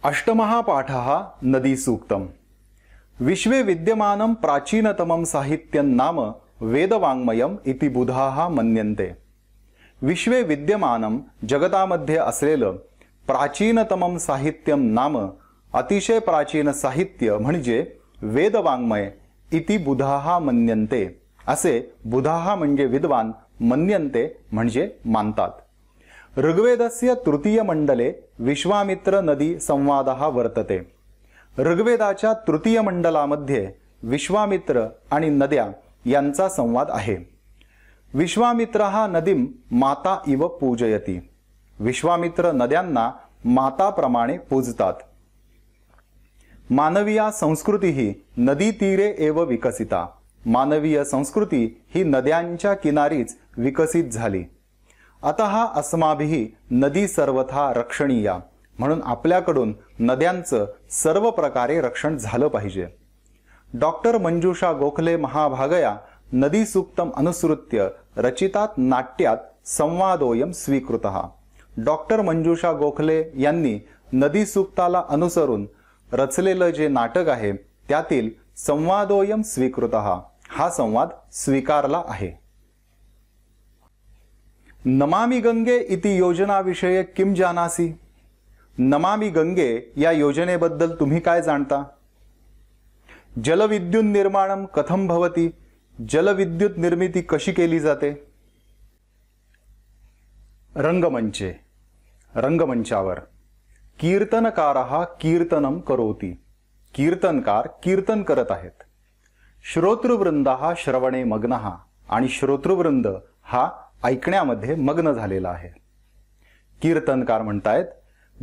अष्टमः पाठः नदीसूक्तम्। विश्वे विद्यमानं प्राचीनतमं साहित्यं नाम वेदवाङ्मयम् इति बुधाः मन्यन्ते। विश्वे विद्यमानं जगतामध्ये असलेलं प्राचीनतमं साहित्यं नाम अतिशय प्राचीन साहित्य म्हणजे वेदवाङ्मय इति बुधाः मन्यन्ते। असे बुधाः म्हणजे विद्वान, मन्यन्ते म्हणजे मानतात। ऋग्वेदस्य तृतीय मंडले विश्वामित्र नदी संवादः वर्तते। ऋग्वेदाच्या तृतीय मंडलामध्ये विश्वामित्र आणि नद्या यांचा संवाद आहे। विश्वामित्रः नदीं माता इव पूजयति। विश्वामित्र नद्यांना माताप्रमाणे पूजतात। मानवीय संस्कृती ही नदीतीरे एव विकसिता। मानवीय संस्कृती ही नद्यांच्या किनारीच विकसित झाली। अतः अस्माभिः नदी सर्वथा रक्षणीया, म्हणून आपल्याकडून नद्यांचं सर्व प्रकारे रक्षण झालं पाहिजे। डॉक्टर मंजुषा गोखले महाभागया नदी सूक्तम अनुसृत्य रचितात नाट्यात संवादोयम स्वीकृतः। डॉक्टर मंजुषा गोखले यांनी नदी सूक्ताला अनुसरून रचलेलं जे नाटक आहे त्यातील संवादोयम स्वीकृतः हा संवाद स्वीकारला आहे। नमामि गंगे इति योजना विषये किम जानासी। नमामि गंगे या योजनेबद्दल तुम्ही काय जाणता। जलविद्युत निर्माणम कथम भवती। जलविद्युत निर्मिती कशी केली जाते। रंगमंचे, रंगमंचावर कीर्तनकारः कीर्तनम करोति। कीर्तनकार कीर्तन करत आहेत। श्रोतृवृंदः श्रवणे मग्नः, आणि श्रोतृवृंद हा ऐकण्यामध्ये मग्न झालेला आहे। कीर्तनकार म्हणतायत,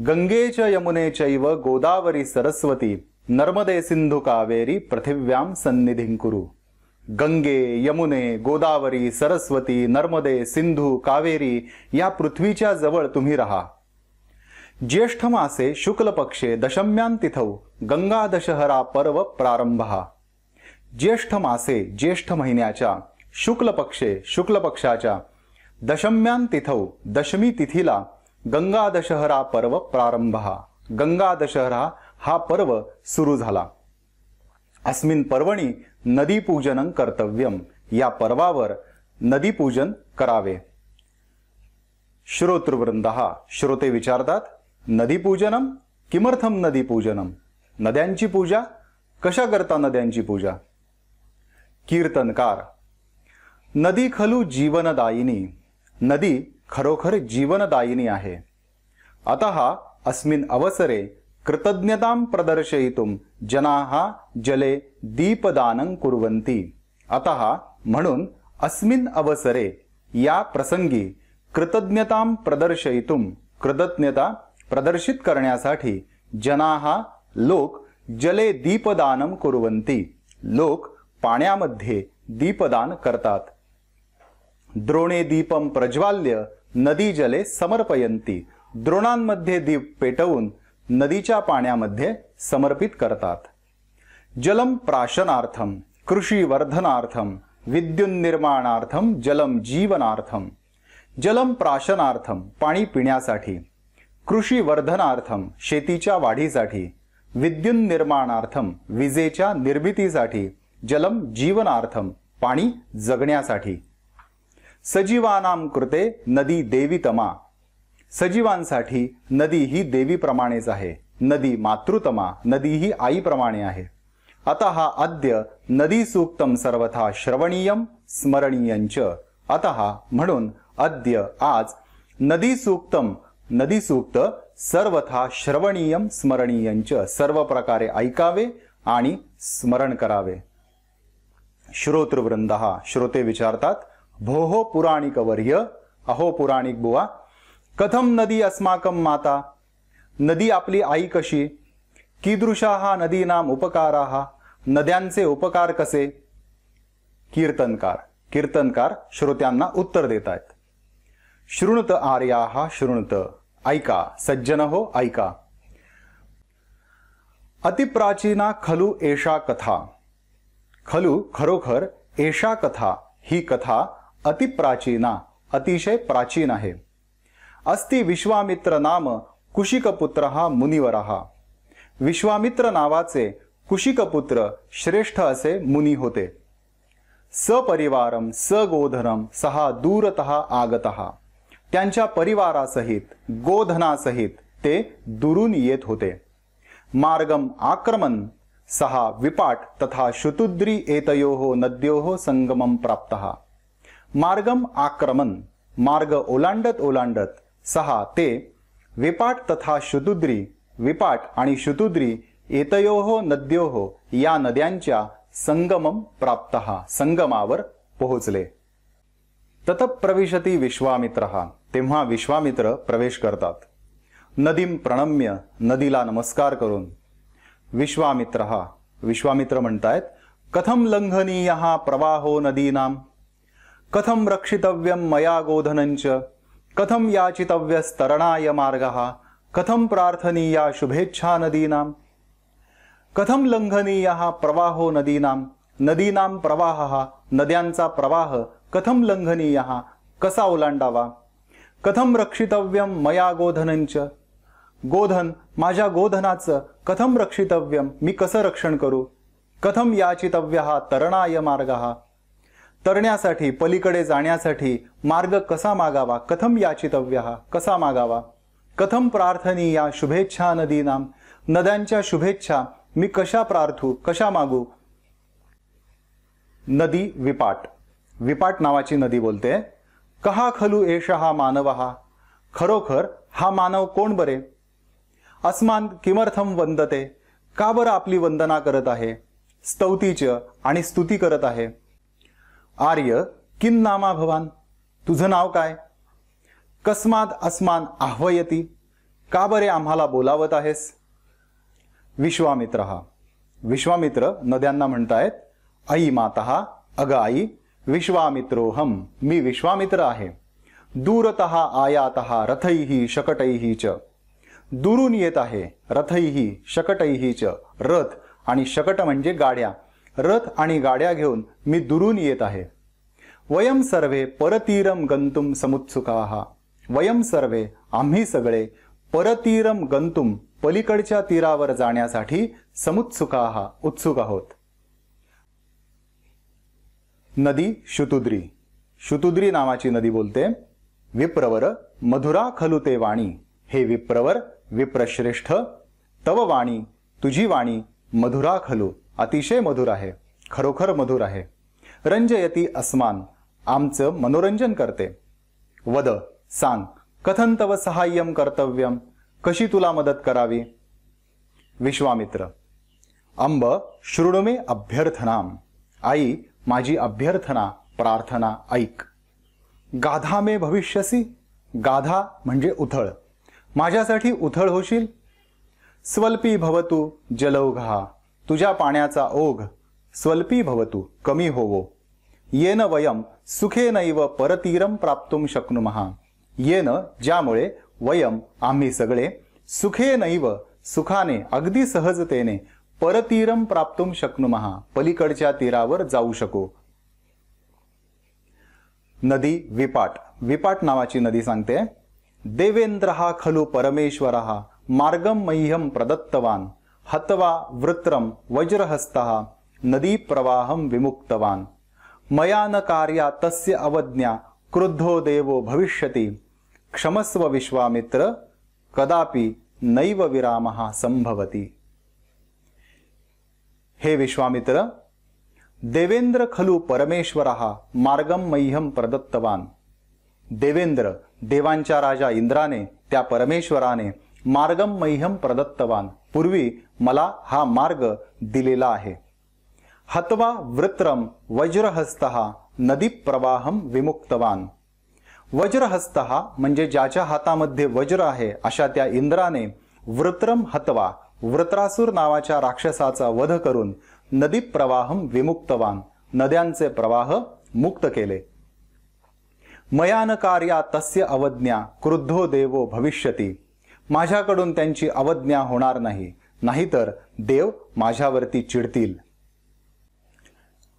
गंगे च यमुने चैव गोदावरी सरस्वती नर्मदे सिंधु कावेरी पृथिव्याम सन्निधिं कुरु। गंगे, यमुने, गोदावरी, सरस्वती, नर्मदे, सिंधू, कावेरी या पृथ्वीच्या जवळ तुम्ही राहा। ज्येष्ठ मासे शुक्ल पक्षे दशम्यां तिथौ गंगा दशहरा पर्व प्रारंभः। ज्येष्ठ मासे ज्येष्ठ महिन्याच्या शुक्ल पक्षे शुक्ल पक्षाच्या दशम्यां तिथौ दशमी तिथीला गंगा दशहरा पर्व प्रारंभः। गंगा दशहरा हा पर्व सुरू झाला। अस्मिन् पर्वणी नदीपूजनं कर्तव्यम। या पर्वावर नदीपूजन करावे। श्रोतृवृंदः श्रोते विचारतात, नदीपूजनम किमर्थम नदीपूजनम। नद्यांची पूजा कशा करता नद्यांची पूजा। कीर्तनकार, नदी खलु जीवनदायिनी। नदी खरोखर जीवनदायिनी आहे। अतः अस्मिन् अवसरे कृतज्ञतां प्रदर्शयितुं जनाः जले दीपदानं कुर्वन्ति। अतः म्हणून अस्मिन् अवसरे या प्रसंगी कृतज्ञतां प्रदर्शयितुं कृतज्ञता प्रदर्शित करण्यासाठी जनाः लोक जले दीपदानं कुर्वन्ति। लोक पाण्यामध्ये दीपदान करतात। द्रोणे दीपम प्रज्वाल्य नदी जले समर्पयन्ति। द्रोणांमध्ये दीप पेटवून नदीच्या पाण्यामध्ये समर्पित करतात। जलम प्राशनार्थम कृषी वर्धनार्थम विद्युत निर्माणार्थम जलम जीवनार्थम। जलम प्राशनार्थम पाणी पिण्यासाठी, कृषी वर्धनार्थम शेतीच्या वाढीसाठी, विद्युत निर्माणार्थम विजेच्या निर्मितीसाठी, जलम जीवनार्थम पाणी जगण्यासाठी। सजीवानां कृते नदी देवीतमा। सजीवांसाठी नदी ही देवीप्रमाणेच आहे। नदी मातृतमा, नदी ही आईप्रमाणे आहे। अतः अद्य नदी सूक्तम सर्वथा श्रवणीयम स्मरणीयंच। अतः म्हणून अद्य आज नदी सूक्तम नदी सूक्त सर्वथा श्रवणीयम स्मरणीयंच सर्व प्रकारे ऐकावे आणि स्मरण करावे। श्रोतृवृंदः श्रोते विचारतात, भोहो पुराणिक वर्य, अहो पुराणिक बुवा, कथम नदी अस्माकं माता। नदी आपली आई कशी। कीदृशाः नदीनाम उपकाराः, नद्यांचे उपकार कसे। कीर्तनकार कीर्तनकार श्रोत्यांना उत्तर देत आहेत। शृणुत आर्याः शृणुत, ऐका सज्जन हो ऐका। अतिप्राचीना खलु एषा कथा। खलु खरोखर, एषा कथा ही कथा अतिप्राचीना अतिशय प्राचीन आहे। अस्ति विश्वामित्र नाम कुशिकपुत्रः मुनिवरः। विश्वामित्र नावाचे कुशिकपुत्र श्रेष्ठ असे मुनी होते. सपरिवारम सगोधनम सहा दूरतः आगतः. त्यांच्या परिवारासहित गोधनासहित ते दुरून येत होते. मार्गम आक्रमण सहा विपाट तथा शुतुद्री एतयोः नद्योः संगमम प्राप्तः. मार्गम आक्रमण मार्ग ओलांडत ओलांडत सहा ते विपाट तथा शुतुद्री विपाट आणि शुतुद्री एतयोः नद्योः या नद्यांच्या संगमम प्राप्तः संगमावर पोहोचले. तत प्रविशती विश्वामित्रः. तेव्हा विश्वामित्र प्रवेश करतात. नदीम प्रणम्य नदीला नमस्कार करून. विश्वामित्र म्हणतायत कथम लंघनीयः प्रवाहो नदीनां कथम रक्षितव्यं मया गोधनञ्च कथम याचितव्यस्तरणाय मार्गः कथम प्रार्थनीया शुभेच्छा नदीनां. कथम लंघनीयः प्रवाहो नदीनां नदीनां प्रवाहः नद्यांचा प्रवाह कथम लंघनीयः कसा ओलांडावा. कथम रक्षितव्यं मया गोधनञ्च गोधन माझ्या गोधनाचं कथम रक्षितव्यम मी कसं रक्षण करू. कथम याचितव्यः तरणाय मार्गः तरण्यासाठी पलीकडे जाण्यासाठी मार्ग कसा मागावा. कथम याचितव्यः कसा मागावा. कथम प्रार्थनीया शुभेच्छा नदीनां नद्यांच्या शुभेच्छा मी कशा प्रार्थू कशा मागू. नदी विपाट विपाट नावाची नदी बोलते कहा खलु एषः मानवः खरोखर हा मानव कोण बरे. अस्मान किमर्थम वंदते का बरं आपली वंदना करत आहे. स्तौतीच आणि स्तुती करत आहे. आर्य किन नामा भवान तुझं नाव काय. कस्माद अस्मान आह्वयती का बरे आम्हाला बोलावत आहेस. विश्वामित्र नद्यांना म्हणतायत आई मातः अग आई विश्वामित्रोहम मी विश्वामित्र आहे. दूरतः आयातः रथैः शकटैः च दुरून येत आहे. रथैः शकटैः च रथ आणि शकट म्हणजे गाड्या. रथ आणि गाड्या घेऊन मी दुरून येत आहे. वयम सर्वे परतीरम गंतुम समुत्सुकाः वयम सर्वे आम्ही सगळे परतीरम गंतुम पलीकडच्या तीरावर जाण्यासाठी समुत्सुकाः उत्सुक आहोत. नदी शुतुद्री नावाची नदी बोलते विप्रवर मधुरा खलु ते वाणी हे विप्रवर विप्रश्रेष्ठ तव वाणी तुझी वाणी मधुरा खलु अतिशय मधुर आहे खरोखर मधुर आहे. रंजयती अस्मान आमचं मनोरंजन करते. वद सांग कथन तव सहाय्यम कर्तव्यम कशी तुला मदत करावी. विश्वामित्र अंब शृणु मे अभ्यर्थनाम आई माझी अभ्यर्थना प्रार्थना ऐक. गाधा मे भविष्यसी गाधा म्हणजे उथळ माझ्यासाठी उथळ होशील. स्वल्पी भवतु जलौघा तुझ्या पाण्याचा ओघ स्वल्पी भवतु कमी होवो. येन वयम सुखेनैव परतीरम प्राप्तुम शक्नुमः येन ज्यामुळे वयम आम्ही सगळे सुखेनैव सुखाने अगदी सहजतेने परतीरम प्राप्तुम शक्नुमः पलीकडच्या तीरावर जाऊ शकू. नदी विपाट नावाची नदी सांगते देवेंद्रः खलु परमेश्वरः मार्गम मह्यम प्रदत्तवान हत्वा वृत्रम वज्रहस्तः नदी प्रवाहम विमुक्तवान. मया न कार्या तस्य अवज्ञा क्रुद्धो देवो भविष्यति क्षमस्व विश्वामित्र कदापि नैव विरामः संभवति. हे विश्वामित्र देवेंद्र खलु परमेश्वरः मार्गम मह्यम प्रदत्तवान. देवेंद्र देवांच्या राजा इंद्राने त्या परमेश्वराने मार्गम मह्यम प्रदत्तवान पूर्वी मला हा मार्ग दिलेला आहे. हत्वा वृत्रम वज्रहस्तः नदी प्रवाहम विमुक्तवान. वज्रहस्तः म्हणजे ज्याच्या हातामध्ये वज्र आहे अशा त्या इंद्राने वृत्रम हत्वा वृत्रासुर नावाच्या राक्षसाचा वध करून नदी प्रवाहम विमुक्तवान नद्यांचे प्रवाह मुक्त केले. मयान कार्या तस्य अवज्ञा क्रुद्धो देवो भविष्यति माझ्याकडून त्यांची अवज्ञा होणार नाही नाहीतर देव माझ्यावरती चिडतील.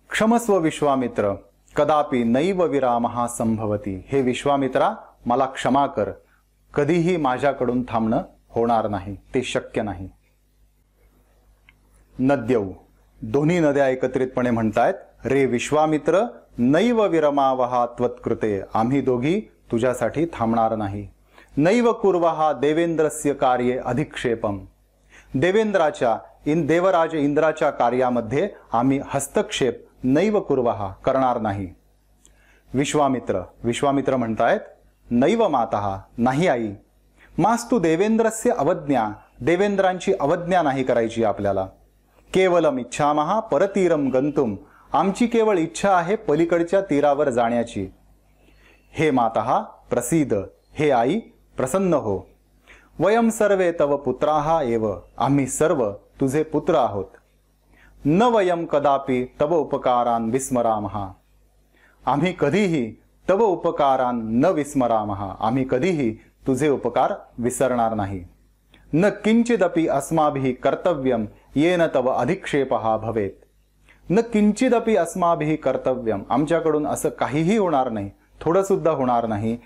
क्षमस्व विश्वामित्र कदापि नैव विरामः संभवती. हे विश्वामित्रा मला क्षमा कर कधीही माझ्याकडून थांबणं होणार नाही ते शक्य नाही. नद्यौ, दोन्ही नद्या एकत्रितपणे म्हणतायत, रे विश्वामित्र नैव विरमावहा त्वत्कृते, आम्ही दोघी तुझ्यासाठी थांबणार नाही. नैव कुर्वहा देवेंद्रस्य कार्ये अधिक्षेपम, देवराज इंद्राच्या कार्यामध्ये आम्ही हस्तक्षेप नैव कुर्वहा करणार नाही. विश्वामित्र म्हणतायत, नैव मातः, नाही आई. मास्तु देवेंद्रस्य अवज्ञा, देवेंद्रांची अवज्ञा नाही करायची आपल्याला. केवलम इच्छामहा परतीरम गंतुम, आमची केवळ इच्छा आहे पलीकडच्या तीरावर जाण्याची. हे मातः प्रसीद, हे आई प्रसन्न हो. वयम सर्वे तव पुत्राः एव, आम्ही सर्व तुझे पुत्र आहोत. न वयम कदापि तव उपकारान विस्मरामः, आम्ही कधीही तव उपकारान न विस्मरामः, आम्ही कधीही तुझे उपकार विसरणार नाही. न किंचिदपि अस्माभिः कर्तव्यम येन तव अधिक्षेपः भवेत, न किंचिदपि अस्माभिः कर्तव्यम, आमच्याकडून असं काहीही होणार नाही, थोडं सुद्धा होणार नाही.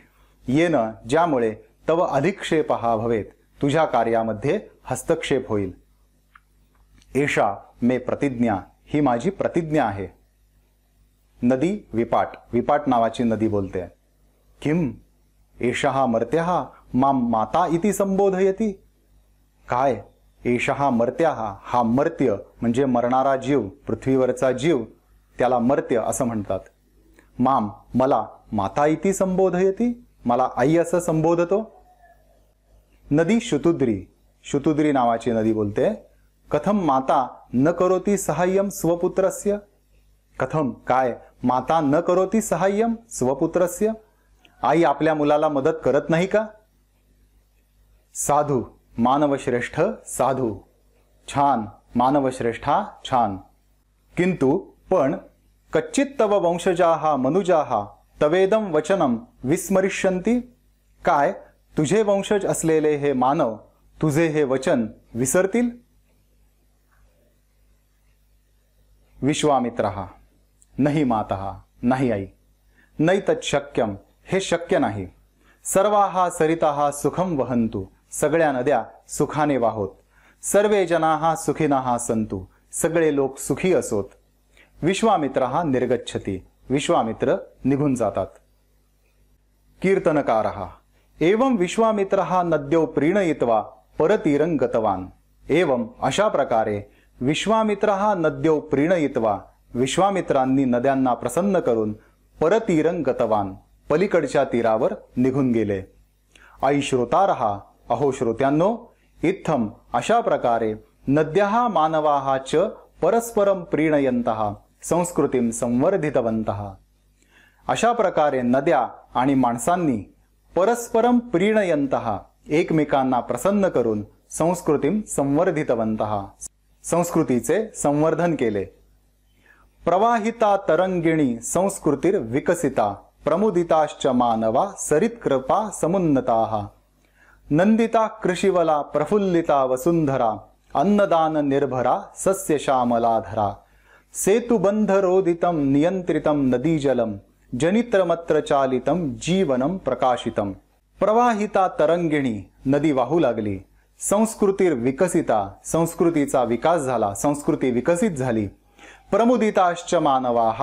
येन, ज्यामुळे तव अधिक्षेपः भवेत, तुझ्या कार्यामध्ये हस्तक्षेप होईल. एषा मे प्रतिज्ञा, ही माझी प्रतिज्ञा आहे. नदी विपाट नावाची नदी बोलते. किम एषः मर्त्यः मां माता इति संबोधयति, काय एषः मर्त्यः, हा मर्त्य म्हणजे मरणारा जीव, पृथ्वीवरचा जीव, त्याला मर्त्य असं म्हणतात. माम, मला माता इति संबोधयति, मला आई असं संबोधतो. नदी शुतुद्री नावाची नदी बोलते. कथम माता न करोति सहाय्यम स्वपुत्रस्य, कथम, काय माता न करोति सहाय्यम स्वपुत्रस्य, आई आपल्या मुलाला मदत करत नाही का. साधू, मानवश्रेष्ठ साधू, छान, मानवश्रेष्ठा छान. किंतु पण कच्चित तव वंशजाः मनुजाः तवेदम वचनम विस्मरिष्यन्ति, काय तुझे वंशज असलेले हे मानव तुझे हे वचन विसरतील. विश्वामित्रः, नाही मातः, नाही आई. नैतत् शक्यम, हे शक्य नाही. सर्वाः सरिताः सुखम वहन्तु, सगळ्या नद्या सुखाने वाहोत. सर्वे जनाः सुखिनः सन्तु, सगळे लोक सुखी असोत. विश्वामित्रः निर्गच्छति, विश्वामित्र निघून जातात. कीर्तनकारः, एवं विश्वामित्रः नद्यौ प्रीणयित्वा परतीरं गतवान. एवं, अशा प्रकारे विश्वामित्रः नद्यौ प्रीणयित्वा, विश्वामित्रांनी नद्यांना प्रसन्न करून परतीरं गतवान, पलीकडच्या तीरावर निघून गेले. आई श्रोतारः, अहो श्रोत्यांनो, इत्थम, अशा प्रकारे नद्याः मानवाः च परस्परं प्रीणयन्तः संस्कृतीं संवर्धितवन्तः. अशा प्रकारे नद्या आणि माणसांनी परस्परं प्रीणयन्तः, एकमेकांना प्रसन्न करून संस्कृतीं संवर्धितवन्तः, संस्कृतीचे संवर्धन केले. प्रवाहिता तरंगिणी संस्कृतीर विकसिता प्रमुदिताश्च मानवा सरित्कृपा समुन्नताः. नंदिता कृषिवला प्रफुल्लिता वसुंधरा अन्नदान निर्भरा सस्यश्यामलाधरा. सेतुबंधरोधितं नियंत्रितं नदीजलं जनित्रमत्र चालितं जीवनं प्रकाशितं. प्रवाहिता तरंगिणी, नदी वाहू लागली. संस्कृतीर विकसिता, संस्कृतीचा विकास झाला, संस्कृती विकसित झाली. प्रमुदिताश्च मानवाः,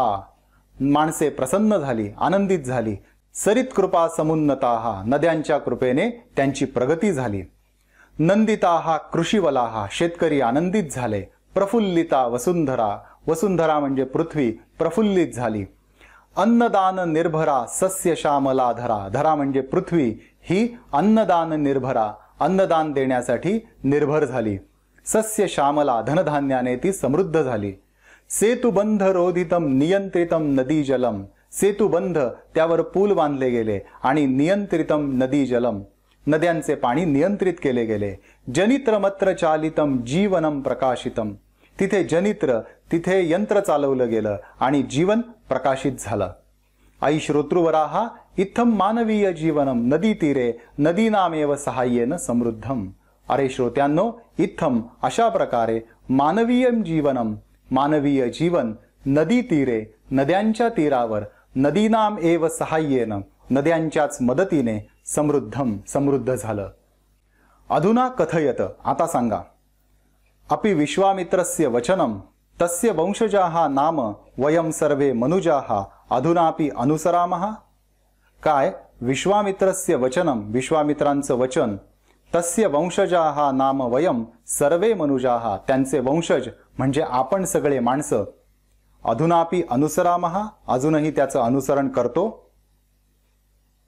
माणसे प्रसन्न झाली, आनंदित झाली. सरित्कृपा समुन्नताः, नद्यांच्या कृपेने त्यांची प्रगती झाली. नंदिताः कृषिवलाः, शेतकरी आनंदित झाले. प्रफुल्लिता वसुंधरा, वसुंधरा म्हणजे पृथ्वी प्रफुल्लित झाली. अन्नदान निर्भरा सस्य श्यामलाधरा, धरा म्हणजे पृथ्वी ही अन्नदान निर्भरा, अन्नदान देण्यासाठी निर्भर झाली. सस्य श्यामला, धनधान्याने ती समृद्ध झाली. सेतुबंध रोधितम नियंत्रितम नदी जलम, सेतुबंध त्यावर पूल बांधले गेले आणि नियंत्रितम नदी जलम, नद्यांचे पाणी नियंत्रित केले गेले. जनित्रमत्र चालितम जीवनम प्रकाशितम, तिथे जनित्र, तिथे यंत्र चालवलं गेलं आणि जीवन प्रकाशित झालं. आई श्रोतृवराः इत्थम मानवीय जीवनम नदी तीरे नदीनामेव सहाय्येन समृद्धम. अरे श्रोत्यांनो, इत्थम, अशा प्रकारे मानवीय जीवनम, मानवीय जीवन नदी तीरे, नद्यांच्या तीरावर, नदीनाम एव सहाय्येन, नद्यांच्याच मदतीने समृद्धम, समृद्ध झालं. अधुना कथयत, आता सांगा. अपि विश्वामित्रस्य वचनं तस्य वंशजाः नाम वयं सर्वे मनुजाः अधुनापि अनुसरामः. काय विश्वामित्रस्य वचनं, विश्वामित्रांचं वचन, तस्य वंशजाः नाम वयं सर्वे मनुजाः, त्यांचे वंशज म्हणजे आपण सगळे माणसं, अधुनापि अनुसरामः, अजूनही त्याचं अनुसरण करतो.